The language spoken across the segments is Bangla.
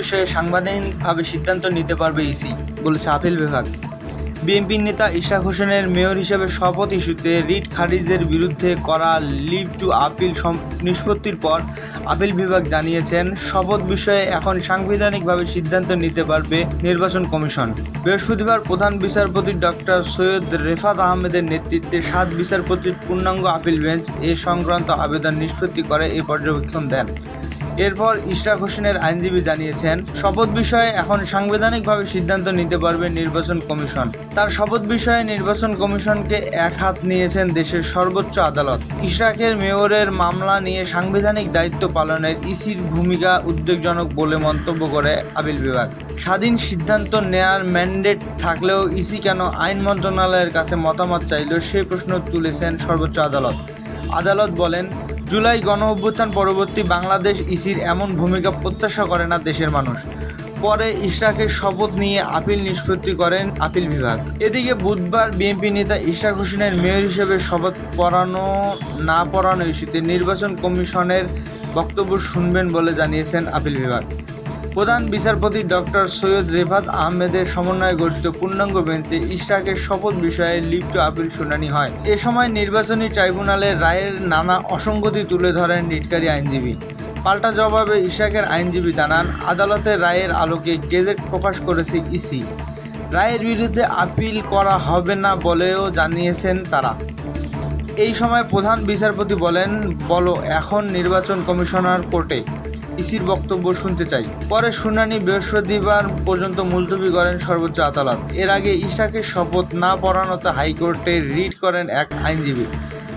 বিষয়ে সাংবিধানিকভাবে সিদ্ধান্ত নিতে পারবে ইসি, বলেছে আপিল বিভাগ। বিএনপির নেতা ইশরাক হোসেনের মেয়র হিসেবে শপথ ইস্যুতে রিট খারিজের বিরুদ্ধে করা লিভ টু আপিল নিষ্পত্তির পর আপিল বিভাগ জানিয়েছেন, শপথ বিষয়ে এখন সাংবিধানিকভাবে সিদ্ধান্ত নিতে পারবে নির্বাচন কমিশন। বৃহস্পতিবার প্রধান বিচারপতি ডক্টর সৈয়দ রেফাত আহমেদের নেতৃত্বে 7 বিচারপতির পূর্ণাঙ্গ আপিল বেঞ্চ এ সংক্রান্ত আবেদন নিষ্পত্তি করে এই পর্যবেক্ষণ দেন। এরপর ইশরাক হোসেনের আইনজীবী জানিয়েছেন, শপথ বিষয়ে এখন সাংবিধানিকভাবে সিদ্ধান্ত নিতে পারবে নির্বাচন কমিশন। তার শপথ বিষয়ে নির্বাচন কমিশনকে এক হাত নিয়েছেন দেশের সর্বোচ্চ আদালত। ইশরাকের মেয়রের মামলা নিয়ে সাংবিধানিক দায়িত্ব পালনের ইসির ভূমিকা উদ্বেগজনক বলে মন্তব্য করে আপিল বিভাগ। স্বাধীন সিদ্ধান্ত নেয়ার ম্যান্ডেট থাকলেও ইসি কেন আইন মন্ত্রণালয়ের কাছে মতামত চাইল, সেই প্রশ্ন তুলেছেন সর্বোচ্চ আদালত। আদালত বলেন, জুলাই গণঅভ্যুত্থান পরবর্তী বাংলাদেশ ইসির এমন ভূমিকা প্রত্যাশা করে না দেশের মানুষ। পরে ইশরাকের শপথ নিয়ে আপিল নিষ্পত্তি করেন আপিল বিভাগ। এদিকে বুধবার বিএনপি নেতা ইশরাক হোসেনের মেয়র হিসেবে শপথ পড়ানো না পড়ানো ইস্যুতে নির্বাচন কমিশনের বক্তব্য শুনবেন বলে জানিয়েছেন আপিল বিভাগ। প্রধান বিচারপতি ডক্টর সৈয়দ রেফাত আহমেদের সমন্বয়ে গঠিত পূর্ণাঙ্গ বেঞ্চে ইশরাকের শপথ বিষয়ে লিভ টু আপিল শুনানি হয়। এ সময় নির্বাচনী ট্রাইব্যুনালের রায়ের নানা অসঙ্গতি তুলে ধরেন রিটকারী আইনজীবী। পাল্টা জবাবে ইশরাকের আইনজীবী জানান, আদালতের রায়ের আলোকে গেজেট প্রকাশ করেছে ইসি। রায়ের বিরুদ্ধে আপিল করা হবে না বলেও জানিয়েছেন তারা। এই সময় প্রধান বিচারপতি বলেন, বলো এখন নির্বাচন কমিশনার কোর্টে, ইসির বক্তব্য শুনতে চাই। পরে শুনানি বৃহস্পতিবার পর্যন্ত মুলতবি করেন সর্বোচ্চ আদালত। এর আগে ইশরাকের শপথ না পড়ানোতে হাইকোর্টে রিট করেন এক আইনজীবী।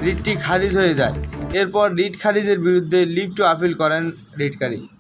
রিটটি খারিজ হয়ে যায়। এরপর রিট খারিজের বিরুদ্ধে লিভ টু আপিল করেন রিটকারী।